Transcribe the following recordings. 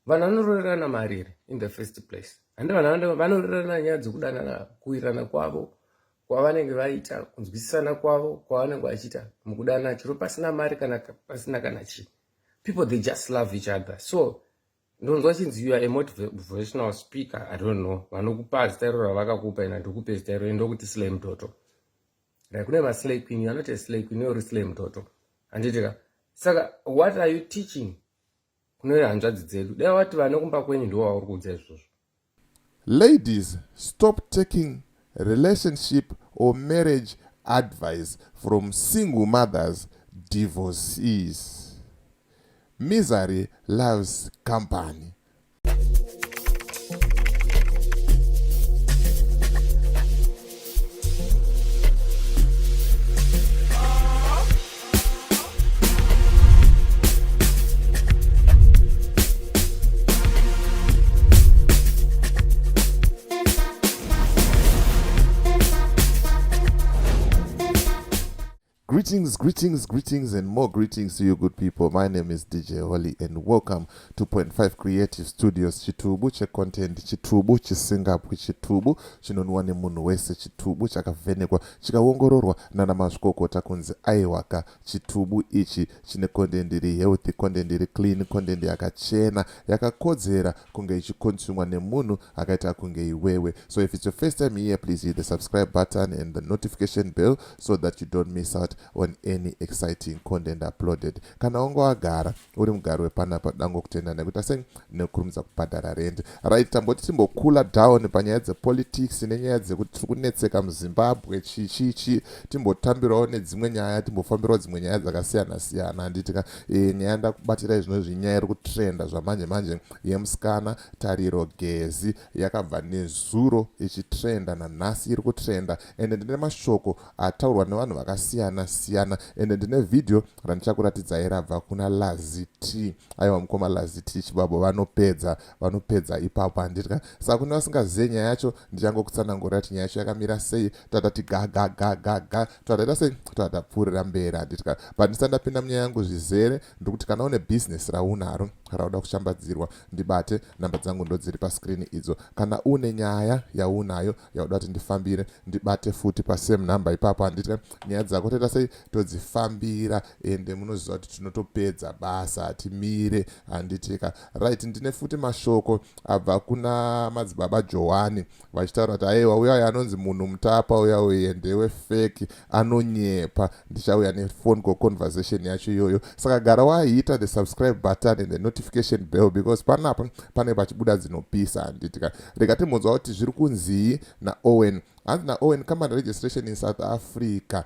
vanhu vanororerana mari here in the first place. Handi vanhu vanororerana nyaya dzekudanana, kuwirirana kwavo kwavanenge vaita, kunzwisisana kwavo kwavanenge vachiita mukudana, chiro pasina mari kana pasina kana chii. People, they just love each other. So ndonzwa chinzi you are a motivational speaker. I don't know, vanokupa zita iro ravakakupa ina ndikupe zita iro ndokuti slay mtoto. Kune maslay queen, you are not a slay queen, you are a slay mtoto. Anditika saka what are you teaching kune hanzvadzi dzedu? Dai vati vanokumba kwenyu ndo vauri kuudza izvozvo. Ladies, stop taking relationship or marriage advice from single mothers, divorcees. Misery loves company. Greetings, and more greetings to you good people. My name is DJ Holly and welcome to 2.5 Creative Studios. Chitubu che content, chitubu chisingapwe, chitubu chinonwa nemunhu wese, chitubu chakavhenekwa chikaongororwa nana mazvikokota kunzi aiwaka. Chitubu ichi chine content iri healthy, content iri clean, content yakachena, yakakodzera kunge ichikonsumwa nemunhu akaita kunge iwewe. So if it's your first time here, please hit the subscribe button and the notification bell so that you don't miss out on any exciting content uploaded. Kana wangu wagara uri mugaro wepanapa dango kutenda nekuti aseni nekurumidza kubhadhara rent. Right, tamboti timbokula down panyaya dzepolitics nenyaya dzekuti tiri kunetseka muZimbabwe chichichi, timbotambirawo nedzimwe nyaya, timbofambirawo dzimwe nyaya dzakasiyana siyana. Handitika nyaya ndakubatira izvinozvi nyaya iri kutrenda zvamanje manje yemusikana Tariro Gezi yakabva nezuro ichitrenda nanhasi iri kutrenda, ende ndine mashoko ataurwa nevanhu vakasiyana siyana, ende ndine video randichakuratidzai rabva kuna Laziti. Aiwa mukoma Laziti chibabo vanopedza ipapo. Handitika saka kune vasingazive nyaya yacho ndichangokutsanangurira kuti nyaya yacho yakamira sei, tatati ga tataita sei, tatapfuurira mberi. Handitika but ndisati ndapinda munyaya yangu zvizere ndikuti kana une business raunaro rauda kushambadzirwa, ndibate namba dzangu ndo dziri paskrini idzo. Kana une nyaya yaunayo yauda kuti ndifambire, ndibate futi pasame number ipapo. Handitika nyaya dzako toita sei, todzifambira ende munoziva kuti tinotopedza basa, hatimire. Handitika right, ndine futi mashoko abva kuna madzibaba Johani vachitaura kuti aiwa uya anonzi munhu mutapa uya uyendewe fake anonyepa. Ndichauya nephone call conversation yacho iyoyo. Saka gara waita the subscribe button and the notification bell because panapa pane pachibuda dzinopisa. Handitika rega timbonzwa kuti zviri kunzii naOwen. Hanzi naOwen company registration in South Africa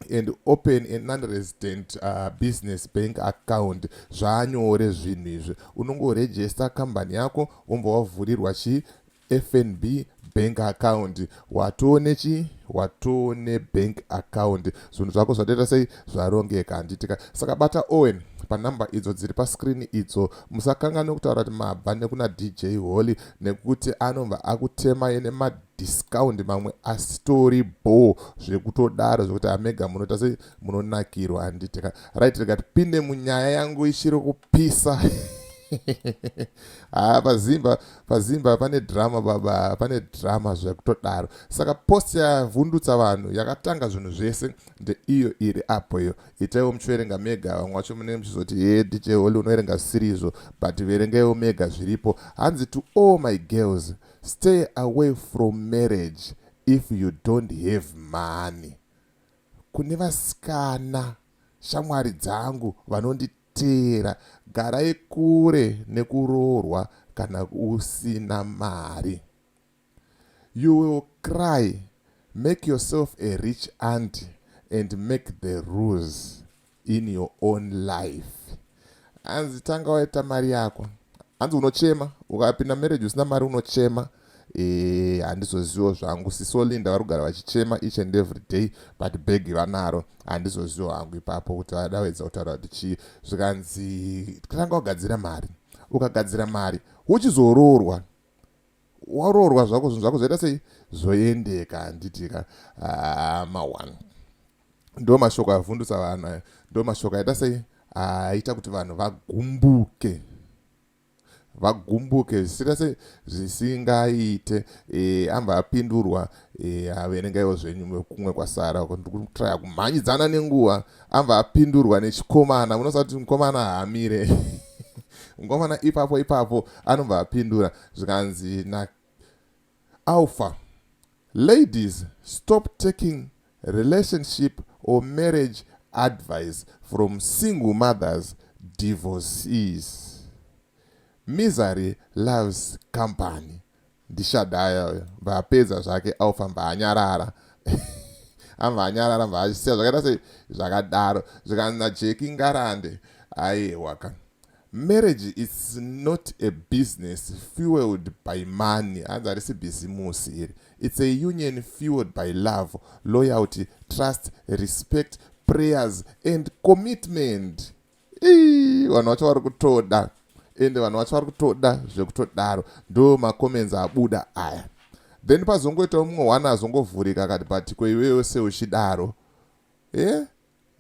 and open a non-resident business bank account. Zvanyore zvinhu izvi, unongoregister company yako womba wavhurirwa FNB bank account, watone bank account, zvinhu zvako zvatoita sei, zvarongeka. Handitika saka bata Owen panamba idzo dziri paskrini idzo. Musakanganwe kutaura kuti mabva nekuna DJ Holly nekuti anobva akutema ene madiscount mamwe astori bo zvekutodaro zvekuti amega munoita sei munonakirwa. Handitika right, tikatipinde munyaya yangu ichiri kupisa. Pazimba pane drama baba, pane drama zvekutodaro. Saka post yavhundutsa vanhu yakatanga zvinhu zvese ndeiyo iri apo iyo. Itaiwo muchiverenga mega, vamwe vacho munenge muchizoti DJ Holly unoverenga zvisirizo, but verengaiwo mega zviripo. Hanzi to all my girls, stay away from marriage if you don't have money. Kune vasikana shamwari dzangu vanonditeera, garai kure nekuroorwa kana usina mari. You will cry, make yourself a rich auntie and make the rules in your own life. Hanzi tanga waita mari yako. Hanzi unochema, ukapinda marriage usina mari unochema. Handizozivo zvangu, sisolinda vari kugara vachichema each and every day but beg vanaro. Handizozivo hangu ipapo kuti vadawedza kutaura kuti chii. Zvikanzi tanga wagadzira mari, ukagadzira mari uchizoroorwa, waroorwa zvako zvinhu zvako zvoita sei, zvoendeka. Handitika ma1 ndo mashoko avhundutsa vanhu, ndo mashoko aita sei, aita kuti vanhu vagumbuke. vagumbuke zvisingaite amba apindurwa averengaiwo zvenyu kumwe kwasara ndikutraya kumhanyidzana nenguva amba apindurwa nechikomana munoziva kuti mukomana haamire mukomana ipapo anobva apindura zvikanzi alpha. Ladies, stop taking relationship or marriage advice from single mothers, divorcees. Misery loves company. Ndishadaya vapedza zvake alpha mbanyarara ambanyarara mbachisiya zvakaita sei zvakadaro zvikanzi Jeki Ngarande aiwaka. Marriage is not a business fueled by money. It's a union fueled by love, loyalty, trust, respect, prayers, and commitment. Vanhu vacho vari kutoda ende vanhu vacho vari kutoda zvekutodaro ndo macomments abuda aya. Then pazongoitawo mumwe wana azongovhurika akati but kweiwewo seuchidaro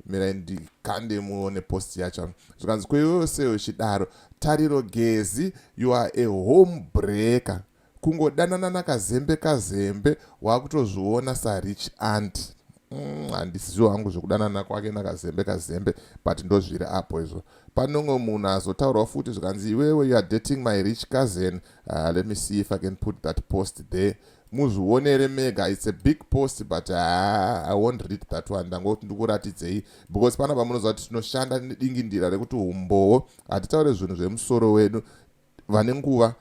mira ndikande muone post yacho zvikanzi kweiwewo seuchidaro Tariro Gezi, you are a home breaker. Kungodanana nakazembe kazembe wakutozviona sarich aunt. Handisiwo hangu zvekudanana kwake nakazembe kazembe but ndozviri apo izvo. Panongo munhu azotaurawo futi zvikanzi iwewe you are dating my rich cousin. Let me see if I can put that post there. Muzvionere mega, it's a big post but I won't read that one. Ndangoti ndikuratidzei because pana pamunoziva kuti tinoshanda nedingindira rekuti umbowo hatitaure zvinhu zvemusoro wedu. Vane nguva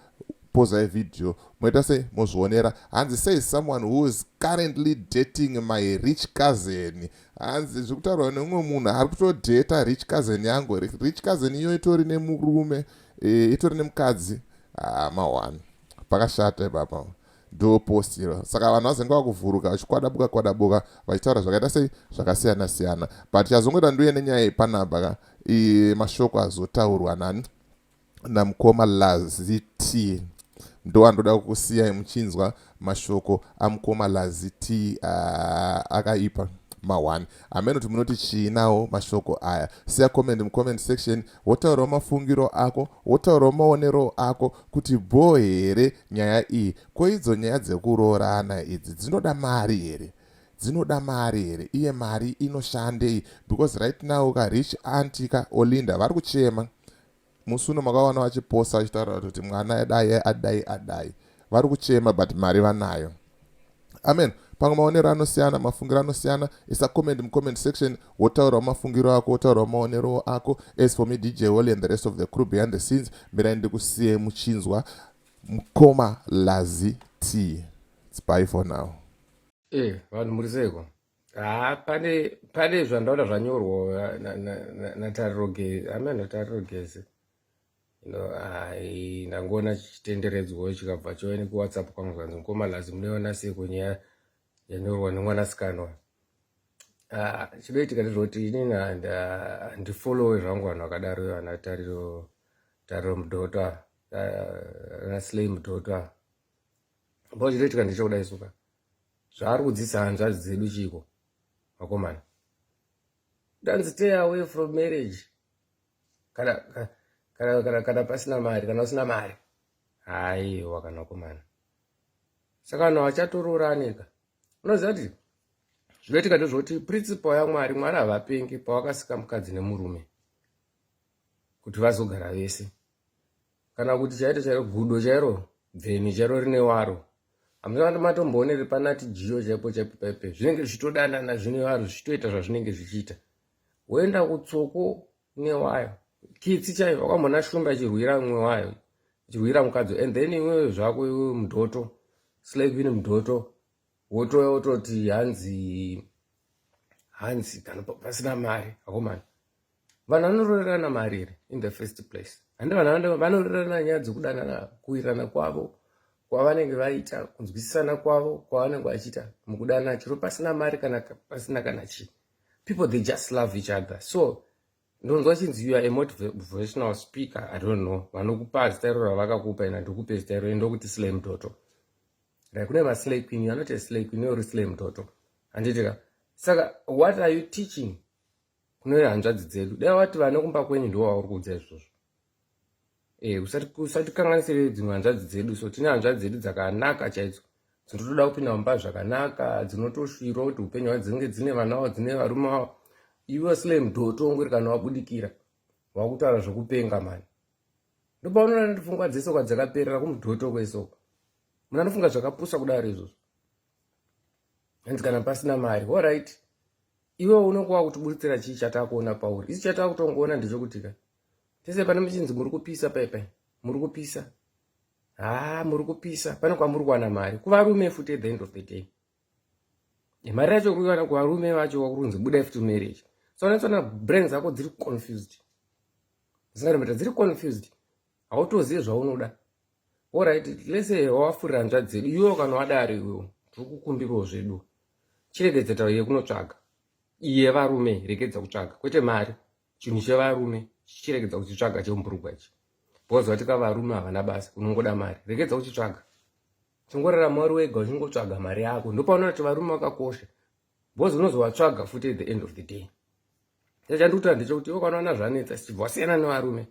pozai video moita sei mozvionera. Hanzi say someone who is currently dating my rich cousin. Hanzi zvekutaurwa nemumwe munhu ari kutodheta rich cousin yangu. Rich cousin iyo itori nemurume itori nemukadzi mawani pakashata ipapa ndo postiro. Saka vanhu vazenga vakuvhuruka vachikwadabuka vachitaura zvakaita sei zvakasiyana siyana but chazongoita nduye nenyaya yepanapa mashoko azotaurwa namukoma Lazi T. Ndo andoda kukusiyai muchinzwa mashoko amukoma Lazi T akaipa mawani amene kuti munoti chii nawo mashoko aya. Siya comment mucomment section wotaurawo mafungiro ako, wotaurawo maonero ako kuti bo here nyaya iyi. Ko idzo nyaya dzekuroorana idzi dzinoda mari here? Dzinoda mari here? Iye mari inoshandei? Because right now rich auntie Olinda vari kuchema. Musuno makawana vachiposta vachitaura kuti mwana adai vari kuchema but mari vanayo. Amen. Pamwe maonero anosiyana, mafungiro anosiyana. Isa comment mucomment section wotaurawo mafungiro ako, wotaurawo maonero ako. As for me DJ Wally and the rest of the crew behind the scenes, mira ndikusiye muchinzwa mukoma Lazi T. It's bye for now. Vanhu muriseko pane zvandaona zvanyorwa naTariro Gezi Tariro Gezi ndangoona chitenderedzwa chikabva choene kuWhatsApp kwangu zvanzi mukoma Lazi munoona sei kunyaya yanyorwa nemwanasikana chidoitika ndezvoti inini handifollowe zvangu vanhu vakadaro ana Tariro mudhota ana Slay mudhota mbo chidoitika ndichokuda isuka zvaari kudzisa hanzvadzi dzedu chiko vakomana danzi stay away from marriage kana pasina mari kana usina mari haiwa kana vakomana saka vanhu vachatororanika. Unoziva kuti zvinoitika ndezvoti principle yaMwari Mwari havapengi pawakasika mukadzi nemurume kuti vazogara vese kana kuti chaito chairo gudo chairo bveni chairo rine waro hamuna matomboonere panati jiyo chaipo paipe zvinenge zvichitodanana zvine waro zvichitoita zvazvinenge zvichiita woenda kutsoko newayo kitsi chaivo wakamboona shumba ichirwira mumwe wayo ichirwira mukadzi and then iwewe zvako iwe mudhoto Slay Queen mudhoto wototi hanzi kana pasina mari vakomana. Vanhu vanororerana mari here in the first place? Handi vanhu vanororerana nyaya dzekudanana kuwirirana kwavo kwavanenge vaita kunzwisisana kwavo kwavanenge vachiita mukudana chiro pasina mari kana pasina kana chi. People they just love each other. So ndonzwa chinzi you are a motivational speaker. I don't know vanokupa zita iro ravakakupa ina ndikupe zita iro ndokuti Slay mudhoto. Kune maSlay Queen, you are not a Slay Queen, you are a Slay mudhoto. Anditika saka what are you teaching kune hanzvadzi dzedu? Dai vati vanokumba kwenyu ndo vauri kuudza izvozvo. usati kanganisire dzimwe hanzvadzi dzedu. So tine hanzvadzi dzedu dzakanaka chaidzo, dzinotoda kupinda mumba zvakanaka, dzinotosvira kuti upenyu hwadzo dzinenge dzine vana wavo, dzine varume wavo. Iwe sile mudhoto ungori kana wabudikira wakutaura zvokupenga mani. Ndopaunoona kuti pfungwa dzese kwadzakaperera kumudhoto kwesoko. Munhu anofunga zvakapusa kudaro izvozvo. Hanzi kana pasina mari, alright. Iwe unokuwa kutiburitsira chii chatakuona pauri. Isi chatakutongoona ndechekuti ka tese pane muchinzi muri kupisa paipai, muri kupisa. Muri kupisa, pane kwamuri kuwana mari. Kuvarume futi at the end of the day. Mari yacho kuiwana kuvarume vacho wakurunzi buda futi marriage. So unotsona brains dzako dziri confused. Dzisingaremeta dziri confused. Hautoziye zvaunoda. Alright, let's say wafurira hanzvadzi dzedu. Iwe kana wadaro iwewe, tiri kukumbirawo zvedu. Chiregedza tauro yekunotsvaga. Iye varume regedza kutsvaga. Kwete mari. Chinhu chevarume chiregedza kuchitsvaga chemumburugwa ichi. Because watika varume havana basa, unongoda mari. Regedza kuchitsvaga. Chingorarama uri wega uchingotsvaga mari yako. Ndopaunoona kuti varume vakakosha. Because unozovatsvaga futi at the end of the day. Chandikuta ndechekuti iwe kana wana zvanetsa sichibva wasiyana nevarume.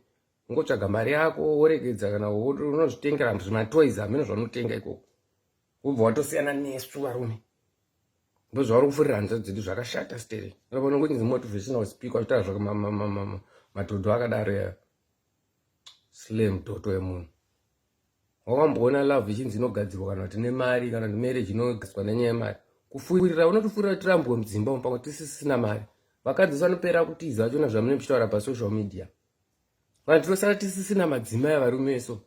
Ungotsvaga mari yako, woregedza kana unozvitengera zvimatoys amene zvaunotenga ikoko. Ubva watosiyana nesu varume. Ndozvauri kufurira hanzvadzi dzedu zvakashata stere. Unoona kuti motivational speaker achitaura zvaka matodho akadaro ya slim toto yemunhu. Wakamboona love ichinzi inogadzirwa kana kuti nemari kana kuti marriage inogadzirwa nenyaya yemari. Kufurira unotofurira kuti rambwe mudzimba umu pamwe tisisina mari. Vakadzi vanopera kutiza vachiona zvamunenge muchitaura pasocial media. Vantu tosara tisisina madzimai avarume so.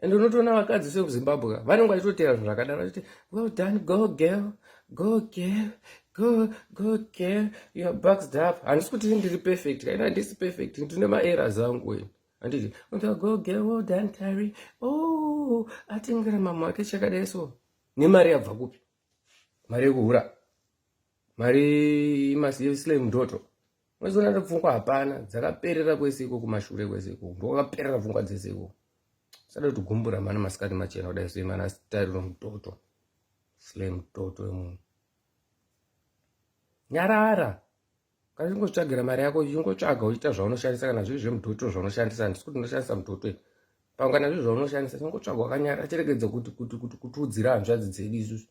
Ende unotoona vakadzi sekuZimbabwe vanenge vachitotera zvakadaro vachiti well done, go girl, go girl, go girl, you are boxed up. Handisi kuti ndiri perfect, kaina handisi perfect, ndine maerrors angu wena. Handiti go girl, well done Tari. Oh, atingara mama wake chakadai so. Nemari yabva kupi? Mari yekuhura. Mari masiyesile mudhoto. Mwezona ndopfungwa hapana, dzakaperera kweseko kumashure kweseko. Ndokakaperera pfungwa dzeseko. Sada kuti gumbura mana masikati machena kudai so mana Tariro mudhoto. Sile mudhoto wemunhu. Nyarara. Kana uchingotsvagira mari yako, uchingotsvaga uchiita zvaunoshandisa kana zviri zvemudhoto zvaunoshandisa. Handisi kuti unoshandisa mudhoto. Pamwe kana zviri zvaunoshandisa, uchingotsvaga wakanyarara chiregedza kutiudzira hanzvadzi dzedu isusu.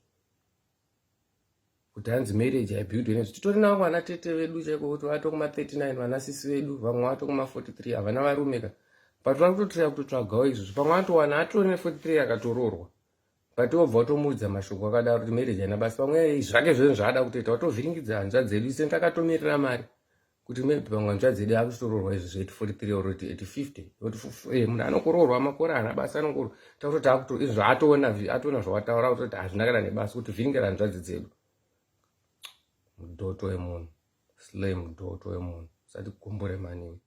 Kuti hanzi marriage haibuildwe nezvo. Titori navo vana tete vedu chaiko kuti vato kuma 39, vana sisi vedu, vamwe vato kuma 43, havana varume ka. But vakutotora kutotsvagawo izvozvo. Pamwe vatowana atori ne 43 akatoroorwa. But wobva watomudza mashoko akadaro kuti marriage haina basa. Pamwe zvake zvinhu zvaada kutoita watovhiringidza hanzvadzi dzedu. Ise takatomirira mari. Kuti maybe pamwe hanzvadzi dzedu akutoroorwa izvozvo 43 or 80 munhu anokoroorwa makore haana basa anokoroorwa. Takutoti akuto izvo atoona zvawataura kuti hazvina kana nebasa kuti vhiringira hanzvadzi dzedu. Mudhoto wemunhu, slay mudhoto wemunhu, usati kugumbure maningi.